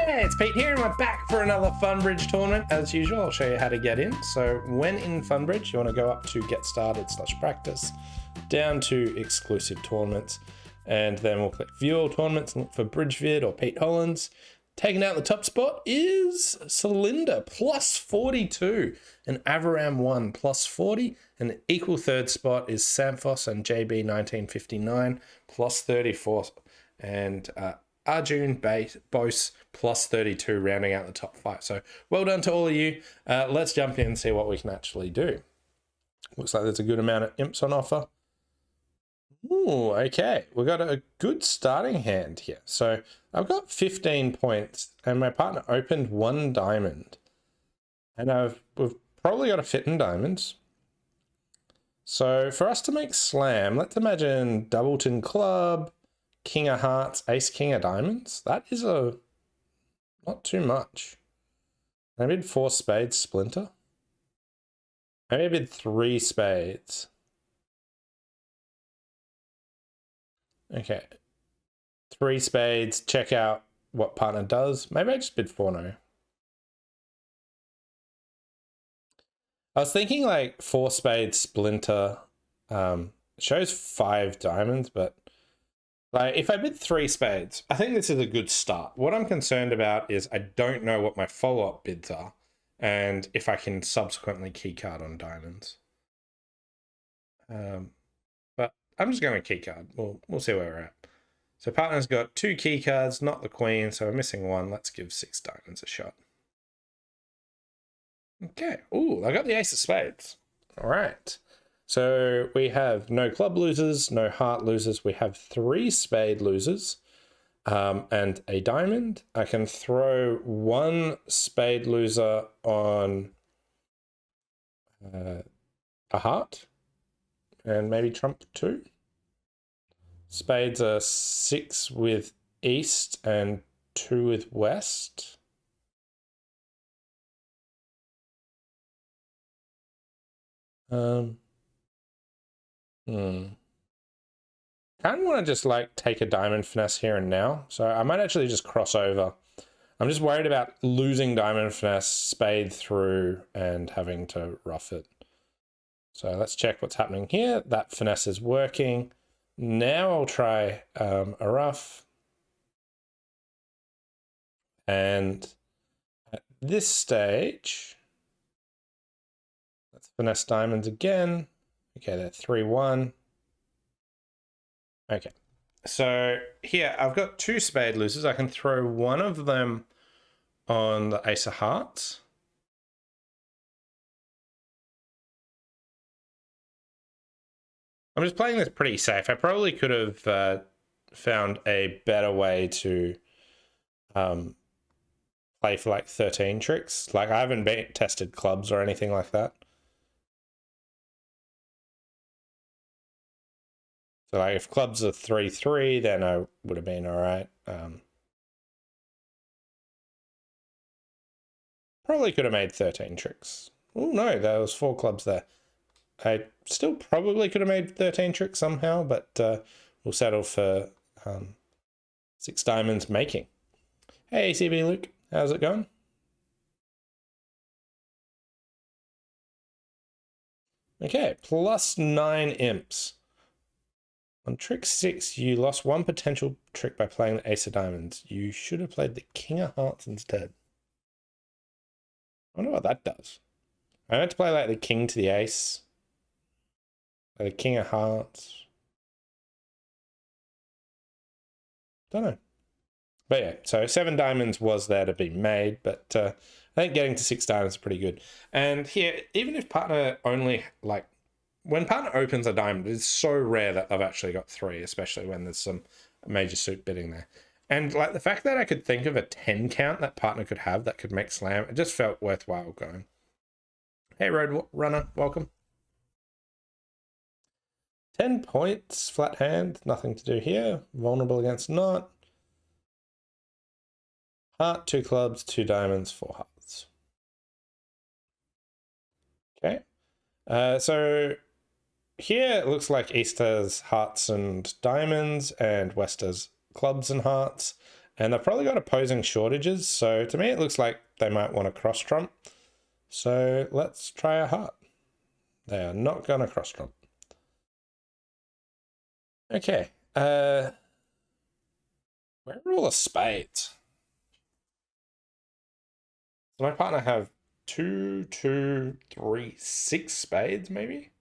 Hey, it's Pete here and we're back for another Funbridge tournament. As usual, I'll show you how to get in. So when in Funbridge, you want to go up to get started / practice, down to exclusive tournaments, and then we'll click view all tournaments and look for Bridgevid or Pete Hollins. Taking out the top spot is Cylinder, plus 42, and Avaram 1, plus 40, and the equal third spot is Samphos and JB 1959, plus 34, and Argine Bose plus 32, rounding out the top 5. So well done to all of you. Let's jump in and see what we can actually do. Looks like there's a good amount of imps on offer. Ooh, okay. We've got a good starting hand here. So I've got 15 points and my partner opened 1 diamond. And we've probably got a fit in diamonds. So for us to make slam, let's imagine Doubleton Club, King of Hearts, Ace King of Diamonds. That is not too much. Maybe I bid 4 spades splinter. Maybe I bid 3 spades. Okay. 3 spades, check out what partner does. Maybe I just bid 4 no. I was thinking like 4 spades splinter shows 5 diamonds, but like, if I bid 3 spades, I think this is a good start. What I'm concerned about is I don't know what my follow-up bids are, and if I can subsequently keycard on diamonds. But I'm just going to keycard. We'll see where we're at. So partner's got 2 keycards, not the queen, so we're missing 1. Let's give 6 diamonds a shot. Okay. Ooh, I got the ace of spades. All right. So we have no club losers, no heart losers. We have 3 spade losers and a diamond. I can throw 1 spade loser on a heart and maybe trump 2. Spades are 6 with east and 2 with west. Kind of want to just like take a diamond finesse here and now. So I might actually just cross over. I'm just worried about losing diamond finesse, spade through, and having to rough it. So let's check what's happening here. That finesse is working. Now I'll try a rough. And at this stage, let's finesse diamonds again. Okay, they're 3-1. Okay, so here I've got 2 spade losers. I can throw 1 of them on the ace of hearts. I'm just playing this pretty safe. I probably could have found a better way to play for like 13 tricks. Like I haven't tested clubs or anything like that. So like if clubs are 3-3, then I would have been all right. Probably could have made 13 tricks. Oh no, there was 4 clubs there. I still probably could have made 13 tricks somehow, but we'll settle for 6 diamonds making. Hey, CB Luke, how's it going? Okay, plus 9 imps. On trick 6, you lost 1 potential trick by playing the ace of diamonds. You should have played the king of hearts instead. I wonder what that does. I meant to play like the king to the ace. Play the king of hearts. Don't know. But yeah, so 7 diamonds was there to be made, but I think getting to 6 diamonds is pretty good. And here, even if partner only like, when partner opens a diamond, it's so rare that I've actually got 3, especially when there's some major suit bidding there. And like the fact that I could think of a 10 count that partner could have that could make slam, it just felt worthwhile going. Hey, Road Runner, welcome. 10 points, flat hand, nothing to do here. Vulnerable against not. Heart, 2 clubs, 2 diamonds, 4 hearts. Okay. So here it looks like East has hearts and diamonds and West has clubs and hearts. And they've probably got opposing shortages, so to me it looks like they might want to cross trump. So let's try a heart. They are not going to cross trump. Okay. Where are all the spades? Does my partner have 2, 2, 3, 6 spades, maybe?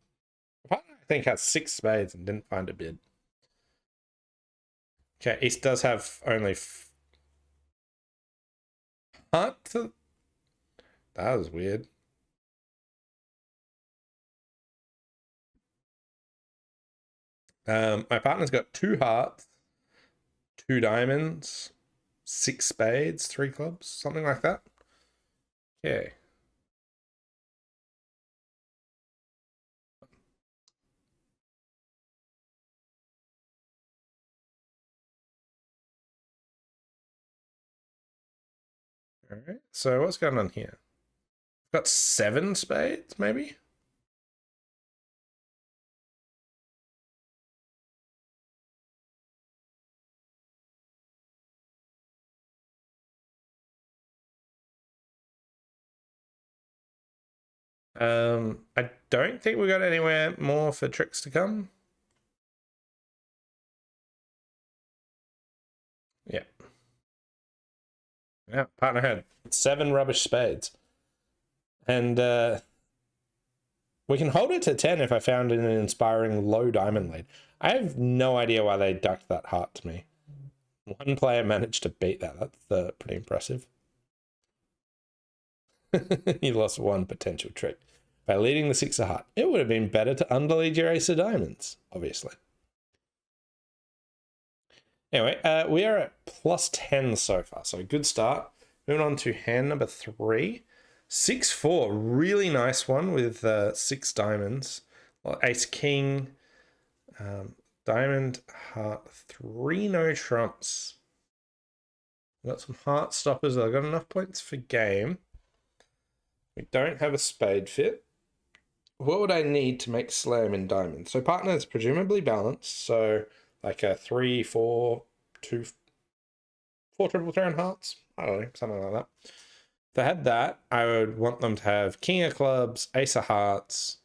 My partner, I think, has 6 spades and didn't find a bid. Okay, East does have only... Heart? That was weird. My partner's got 2 hearts, 2 diamonds, 6 spades, 3 clubs, something like that. Okay. All right. So what's going on here? Got 7 spades, maybe? I don't think we got anywhere more for tricks to come. Yeah. Yeah, partner had 7 rubbish spades. And we can hold it to 10 if I found an inspiring low diamond lead. I have no idea why they ducked that heart to me. One player managed to beat that. That's pretty impressive. You lost 1 potential trick by leading the 6 of heart. It would have been better to underlead your ace of diamonds, obviously. Anyway, we are at plus 10 so far, so good start. Moving on to hand number 3. 6-4, really nice one with 6 diamonds. Ace king, diamond, heart, 3 no trumps. Got some heart stoppers. I've got enough points for game. We don't have a spade fit. What would I need to make slam in diamond? So partner is presumably balanced. So like a 3, 4, 2, 4 triple throw hearts. I don't know, something like that. If they had that, I would want them to have king of clubs, ace of hearts,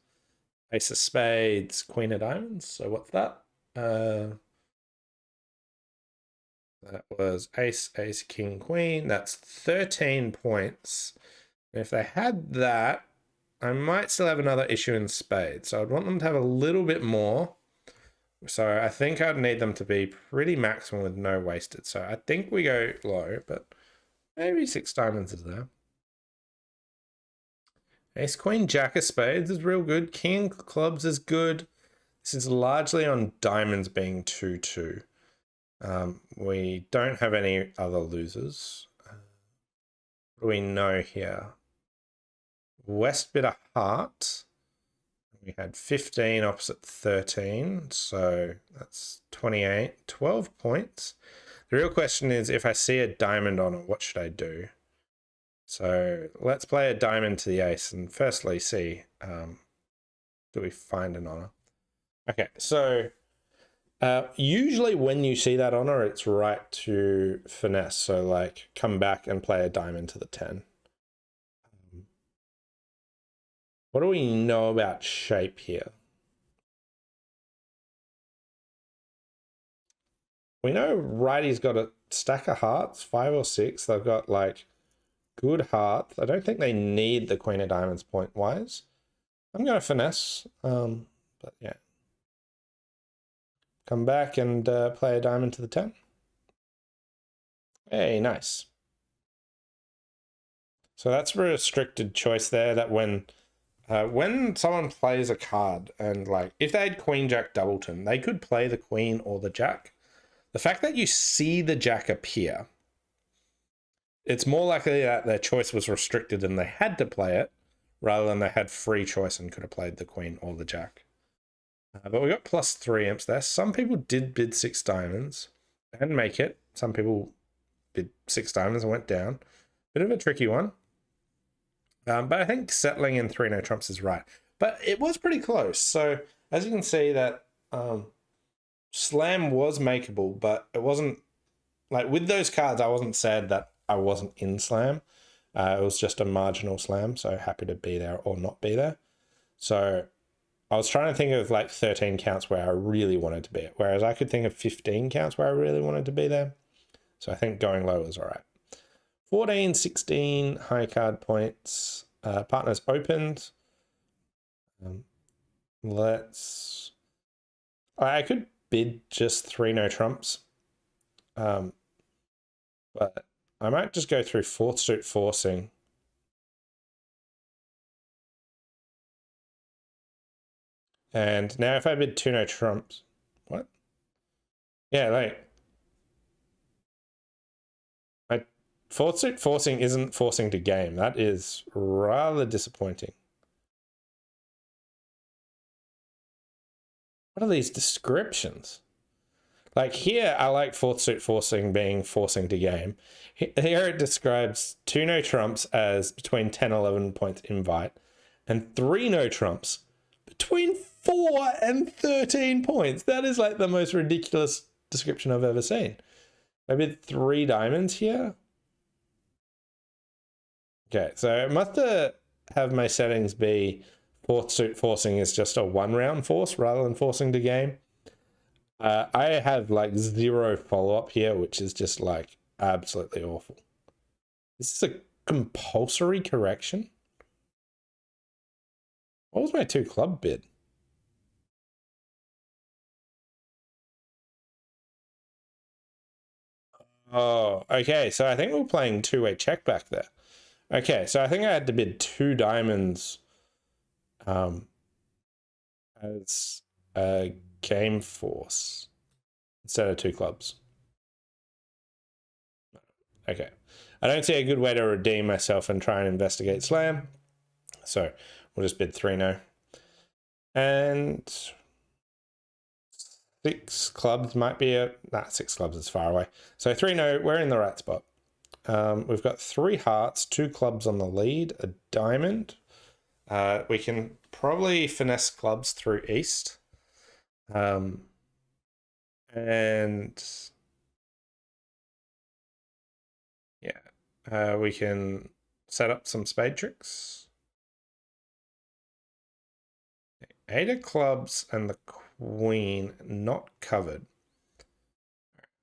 ace of spades, queen of diamonds. So what's that? That was ace, ace, king, queen. That's 13 points. And if they had that, I might still have another issue in spades. So I'd want them to have a little bit more. So I think I'd need them to be pretty maximum with no wasted. So I think we go low, but maybe 6 diamonds is there. Ace, queen, jack of spades is real good. King of clubs is good. This is largely on diamonds being 2-2. We don't have any other losers. What do we know here? West bit of heart. We had 15 opposite 13, so that's 28, 12 points. The real question is, if I see a diamond on it, what should I do? So let's play a diamond to the ace and firstly see, do we find an honor? Okay, so usually when you see that honor, it's right to finesse. So like come back and play a diamond to the 10. What do we know about shape here? We know righty's got a stack of hearts, 5 or 6. They've got like good hearts. I don't think they need the queen of diamonds point wise. I'm going to finesse, but yeah. Come back and play a diamond to the 10. Hey, nice. So that's a restricted choice there, that when someone plays a card and like if they had queen jack doubleton, they could play the queen or the jack. The fact that you see the jack appear, it's more likely that their choice was restricted and they had to play it rather than they had free choice and could have played the queen or the jack. But we got plus 3 imps there. Some people did bid 6 diamonds and make it. Some people bid 6 diamonds and went down. Bit of a tricky one. But I think settling in 3 no trumps is right. But it was pretty close. So as you can see that slam was makeable, but it wasn't like with those cards, I wasn't sad that I wasn't in slam. It was just a marginal slam, so happy to be there or not be there. So I was trying to think of like 13 counts where I really wanted to be, whereas I could think of 15 counts where I really wanted to be there. So I think going low is all right. 14, 16 high card points. Partners opened. I could bid just 3 no trumps. But I might just go through 4th suit forcing. And now if I bid 2 no trumps, what? Yeah, like my 4th suit forcing isn't forcing to game. That is rather disappointing. What are these descriptions? Like here, I like 4th suit forcing being forcing to game. Here it describes 2 no trumps as between 10 and 11 points invite, and 3 no trumps between 4 and 13 points. That is like the most ridiculous description I've ever seen. Maybe 3 diamonds here. Okay, so it must have my settings be 4th suit forcing is just a 1-round force rather than forcing to game. I have like 0 follow-up here, which is just like absolutely awful. This is a compulsory correction. What was my 2 club bid? Oh, okay. So I think we're playing 2-way check back there. Okay, so I think I had to bid 2 diamonds as a game force instead of 2 clubs. Okay. I don't see a good way to redeem myself and try and investigate slam. So we'll just bid 3 no. And 6 clubs might be a... Nah, 6 clubs is far away. So 3 no, we're in the right spot. We've got 3 hearts, 2 clubs on the lead, a diamond. We can probably finesse clubs through east. And yeah, we can set up some spade tricks. 8 of clubs and the queen not covered.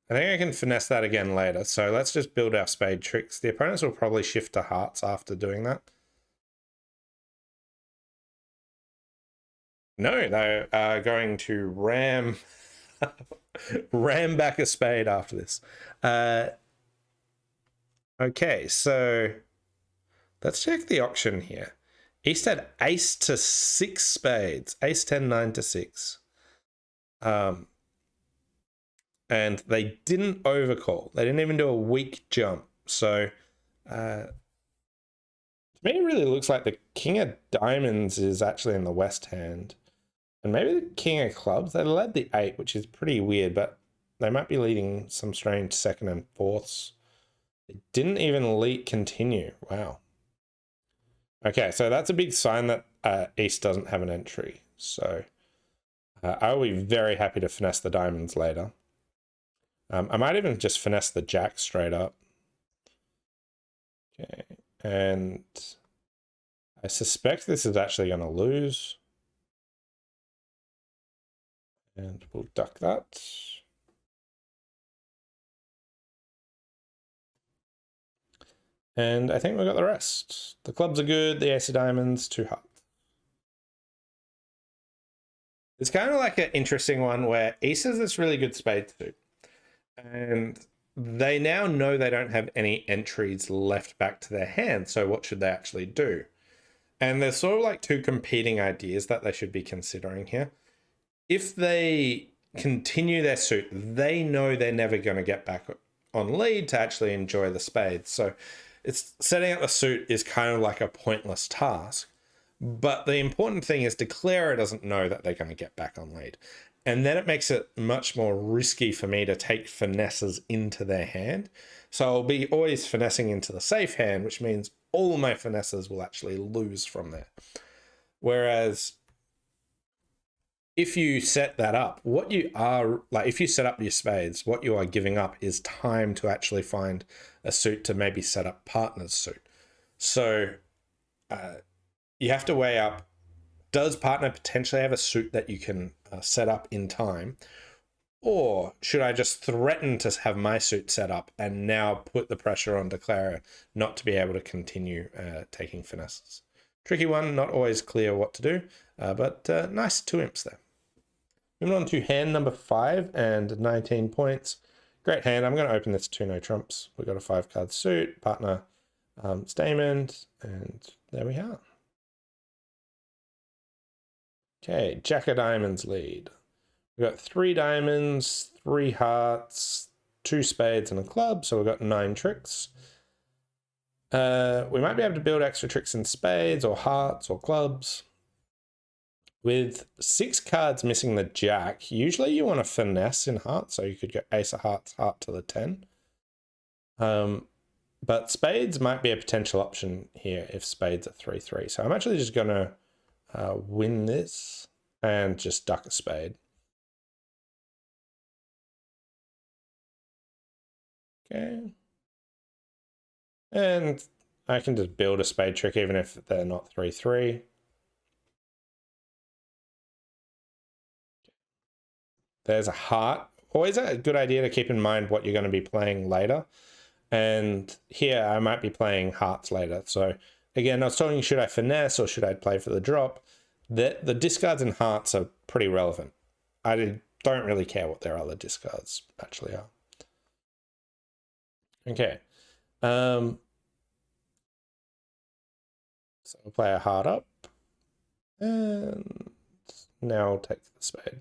I think I can finesse that again later. So let's just build our spade tricks. The opponents will probably shift to hearts after doing that. No, they are going to ram back a spade after this. Okay, so let's check the auction here. East had ace to 6 spades. Ace 10, 9 to 6. And they didn't overcall. They didn't even do a weak jump. So to me, it really looks like the king of diamonds is actually in the west hand. And maybe the king of clubs. They led the 8, which is pretty weird, but they might be leading some strange 2nd and 4ths. It didn't even lead continue. Wow. Okay, so that's a big sign that East doesn't have an entry. So I will be very happy to finesse the diamonds later. I might even just finesse the jack straight up. Okay, and I suspect this is actually going to lose. And we'll duck that. And I think we got the rest. The clubs are good, the ace of diamonds, 2 hearts. It's kind of like an interesting one where East has this really good spade suit. And they now know they don't have any entries left back to their hand. So what should they actually do? And there's sort of like 2 competing ideas that they should be considering here. If they continue their suit, they know they're never going to get back on lead to actually enjoy the spades. So it's setting up the suit is kind of like a pointless task. But the important thing is Declarer doesn't know that they're going to get back on lead. And then it makes it much more risky for me to take finesses into their hand. So I'll be always finessing into the safe hand, which means all my finesses will actually lose from there. Whereas if you set that up, what you are like, if you set up your spades, what you are giving up is time to actually find a suit to maybe set up partner's suit. So you have to weigh up, does partner potentially have a suit that you can set up in time? Or should I just threaten to have my suit set up and now put the pressure on Declarer not to be able to continue taking finesses? Tricky one, not always clear what to do, but nice 2 imps there. Moving on to hand number 5 and 19 points. Great hand. I'm going to open this 2 no trumps. We've got a 5-card suit, partner Stamen, and there we are. Okay, Jack of Diamonds lead. We've got 3 diamonds, 3 hearts, 2 spades, and a club, so we've got 9 tricks. We might be able to build extra tricks in spades or hearts or clubs. With 6 cards missing the jack, usually you want to finesse in hearts, so you could go ace of hearts, heart to the 10. But spades might be a potential option here if spades are 3-3. So I'm actually just going to win this and just duck a spade. Okay. And I can just build a spade trick even if they're not 3-3. There's a heart. Always a good idea to keep in mind what you're going to be playing later. And here I might be playing hearts later. So again, I was talking, should I finesse or should I play for the drop? The discards in hearts are pretty relevant. I don't really care what their other discards actually are. Okay. So we'll play a heart up. And now I'll take the spade.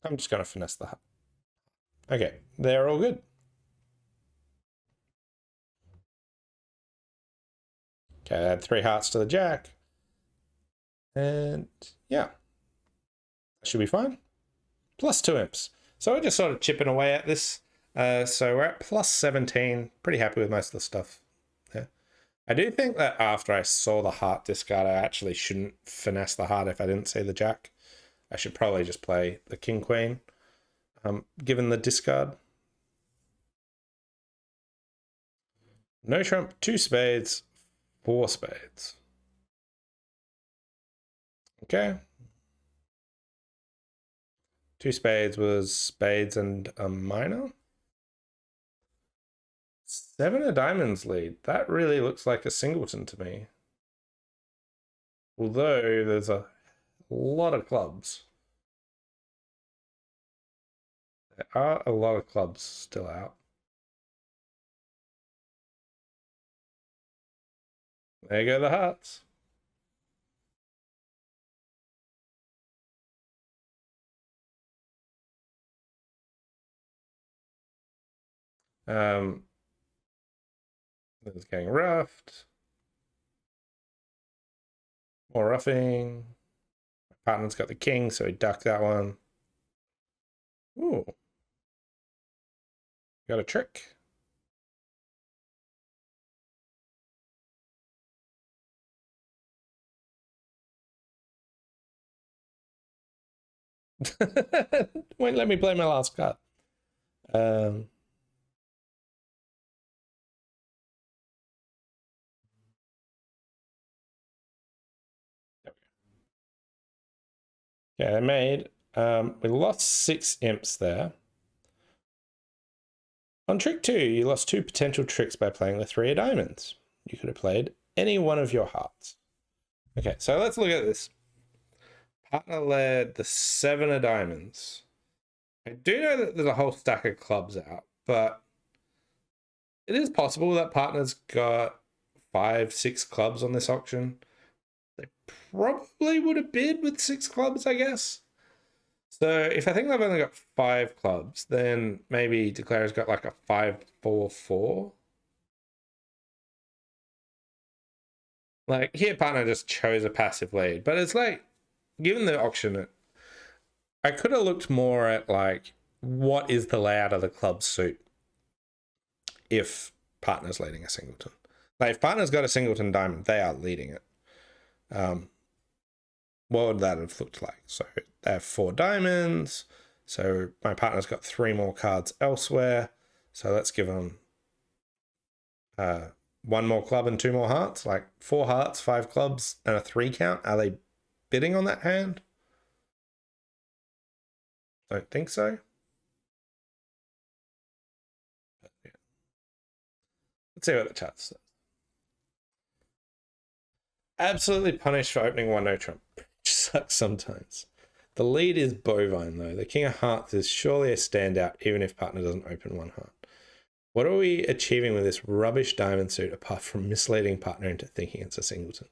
I'm just going to finesse the heart. Okay, they're all good. Okay, I add 3 hearts to the jack. And yeah, that should be fine. Plus 2 imps. So we're just sort of chipping away at this. So we're at plus 17. Pretty happy with most of the stuff there. I do think that after I saw the heart discard, I actually shouldn't finesse the heart if I didn't see the jack. I should probably just play the king queen, given the discard. No trump, 2 spades, 4 spades. Okay. 2 spades was spades and a minor. 7 of diamonds lead. That really looks like a singleton to me. Although there's a lot of clubs. There are a lot of clubs still out. There go the hearts. It's getting roughed. More roughing. My partner's got the king, so he ducked that one. Ooh. Got a trick. Won't let me play my last card. Yeah, I made. We lost 6 imps there. On trick 2, you lost 2 potential tricks by playing the 3 of diamonds. You could have played any one of your hearts. Okay, so let's look at this. Partner led the 7 of diamonds. I do know that there's a whole stack of clubs out, but it is possible that partner's got 5, 6 clubs on this auction. They probably would have bid with 6 clubs, I guess. So if I think they've only got 5 clubs, then maybe Declarer's got like a 5-4-4. Like here, partner just chose a passive lead, but it's like, given the auction, I could have looked more at like, what is the layout of the club suit if partner's leading a singleton? Like, if partner's got a singleton diamond, they are leading it. What would that have looked like? So they have 4 diamonds. So my partner's got 3 more cards elsewhere. So let's give them 1 more club and 2 more hearts. Like 4 hearts, 5 clubs, and a 3 count. Are they bidding on that hand? Don't think so. Let's see what the chat says. Absolutely punished for opening 1 no trump. Which sucks sometimes. The lead is bovine though. The king of hearts is surely a standout even if partner doesn't open 1 heart. What are we achieving with this rubbish diamond suit apart from misleading partner into thinking it's a singleton?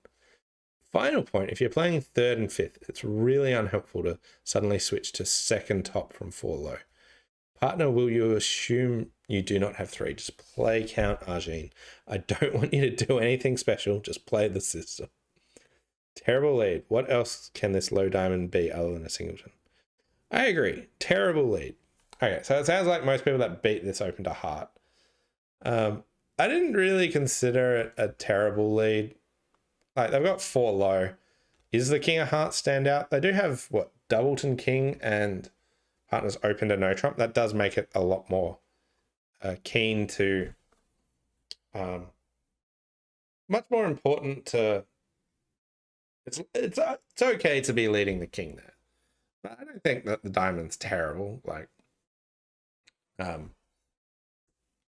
Final point, if you're playing 3rd and 5th, it's really unhelpful to suddenly switch to 2nd top from 4 low. Partner, will you assume you do not have 3? Just play Count Argine. I don't want you to do anything special, just play the system. Terrible lead. What else can this low diamond be other than a singleton? I agree. Terrible lead. Okay, so it sounds like most people that beat this open to heart. I didn't really consider it a terrible lead. Like, they've got 4 low. Is the king of hearts stand out? They do have, what, doubleton king and partners open to no trump. That does make it a lot more keen to... much more important to... It's okay to be leading the king there. But I don't think that the diamond's terrible. Like,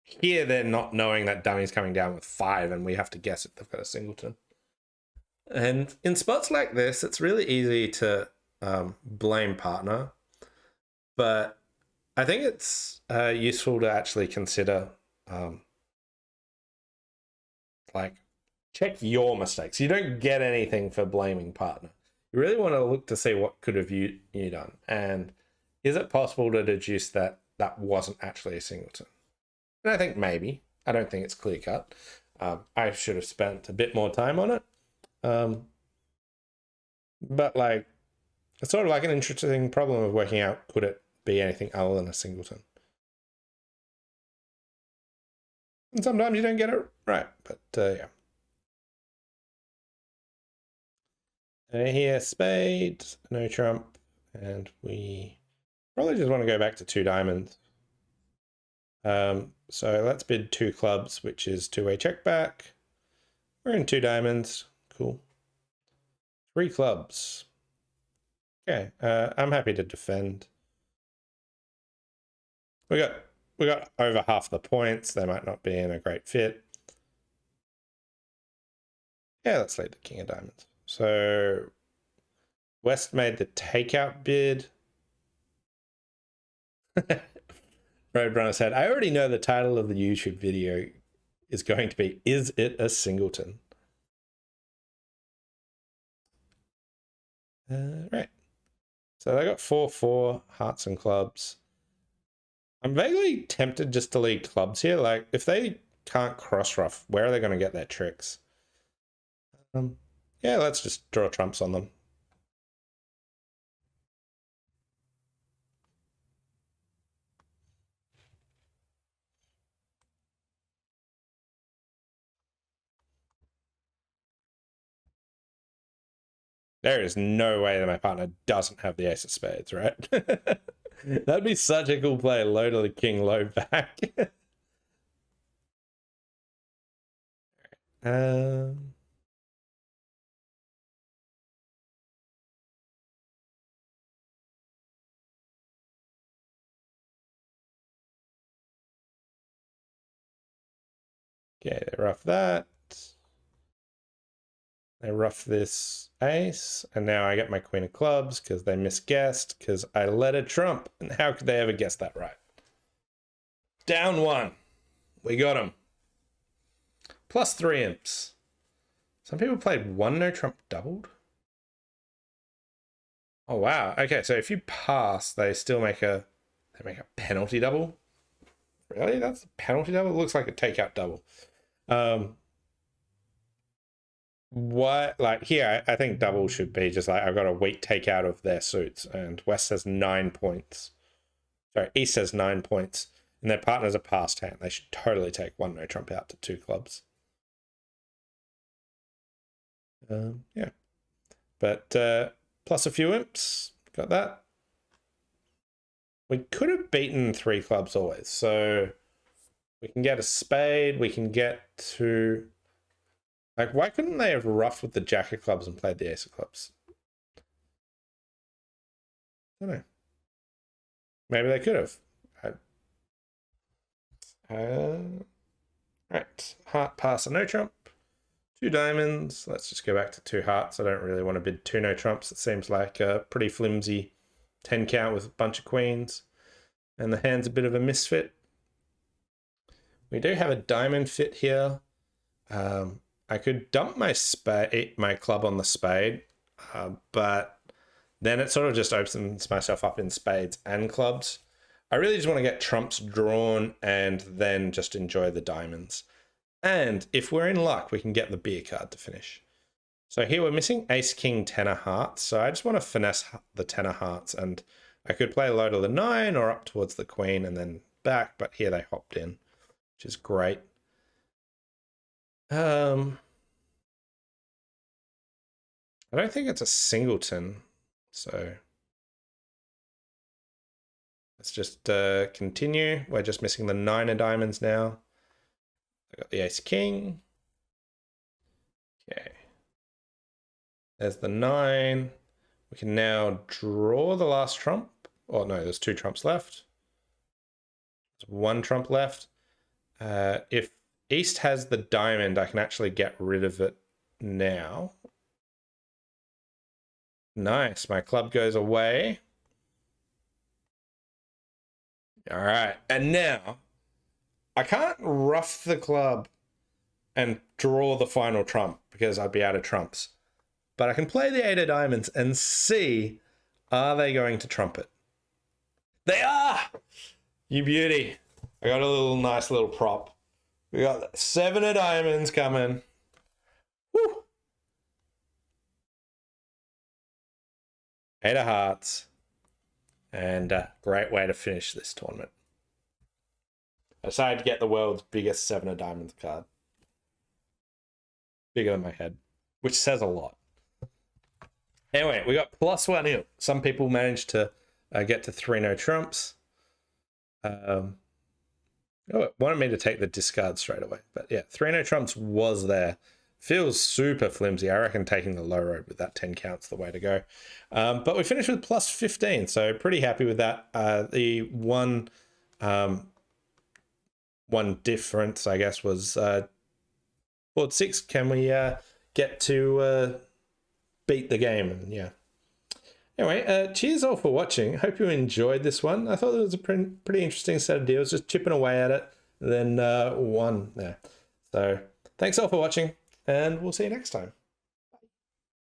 here they're not knowing that dummy's coming down with 5 and we have to guess if they've got a singleton. And in spots like this, it's really easy to blame partner. But I think it's useful to actually consider, like, check your mistakes. You don't get anything for blaming partner. You really want to look to see what could have you done. And is it possible to deduce that that wasn't actually a singleton? And I think maybe. I don't think it's clear cut. I should have spent a bit more time on it. But like, it's sort of like an interesting problem of working out, could it be anything other than a singleton? And sometimes you don't get it right, but yeah. Here, spade, no trump, and we probably just want to go back to 2 diamonds. So let's bid 2 clubs, which is 2-way check back. We're in 2 diamonds. Cool. 3 clubs. Okay, I'm happy to defend. We got over half the points. They might not be in a great fit. Yeah, let's lead the king of diamonds. So West made the takeout bid. Roadrunner said, I already know the title of the YouTube video is going to be, Is It a Singleton? Right. So they got 4-4 hearts and clubs. I'm vaguely tempted just to lead clubs here. Like, if they can't cross ruff, where are they going to get their tricks? Yeah, let's just draw trumps on them. There is no way that my partner doesn't have the ace of spades, right? That'd be such a cool play. Low to the king, low back. Okay, they rough that. They rough this ace, and now I get my queen of clubs because they misguessed because I led a trump. And how could they ever guess that right? Down 1. We got him. Plus 3 imps. Some people played 1 no trump doubled. Oh wow. Okay, so if you pass, they still make a penalty double. Really? That's a penalty double? It looks like a takeout double. What, like here, I think double should be just like, I've got a weak takeout of their suits, and West has 9 points. Sorry, East has 9 points, and their partner's a passed hand. They should totally take 1 no trump out to 2 clubs. Yeah. But plus a few imps. Got that. We could have beaten 3 clubs always. So we can get a spade. We can get to... Like, why couldn't they have ruffed with the jack of clubs and played the ace of clubs? I don't know. Maybe they could have. Right. Heart, pass, and no trump. 2 diamonds. Let's just go back to 2 hearts. I don't really want to bid 2 no trumps. It seems like a pretty flimsy 10 count with a bunch of queens. And the hand's a bit of a misfit. We do have a diamond fit here. I could dump my club on the spade, but then it sort of just opens myself up in spades and clubs. I really just want to get trumps drawn and then just enjoy the diamonds. And if we're in luck, we can get the beer card to finish. So here we're missing ace, king, 10 of hearts. So I just want to finesse the 10 of hearts, and I could play low to the 9 or up towards the queen and then back, but here they hopped in, which is great. I don't think it's a singleton, so let's just continue. We're just missing the 9 of diamonds now. I got the ace king. Okay. There's the 9. We can now draw the last trump. Oh no, there's 2 trumps left. There's 1 trump left. If East has the diamond, I can actually get rid of it now. Nice, my club goes away. All right, and now I can't ruff the club and draw the final trump because I'd be out of trumps. But I can play the 8 of diamonds and see, are they going to trump it? They are! You beauty. I got a nice little prop. We got 7 of diamonds coming. Woo! 8 of hearts. And a great way to finish this tournament. I decided to get the world's biggest 7 of diamonds card. Bigger than my head, which says a lot. Anyway, we got +1 in. Some people managed to get to 3 no trumps. Oh, it wanted me to take the discard straight away. But yeah, 3 no trumps was there. Feels super flimsy. I reckon taking the low road with that 10 count's the way to go. But we finished with +15, so pretty happy with that. The one difference, I guess, was board 6. Can we get to beat the game? And yeah. Anyway, cheers all for watching. Hope you enjoyed this one. I thought it was a pretty interesting set of deals, just chipping away at it, and then won there. So thanks all for watching, and we'll see you next time.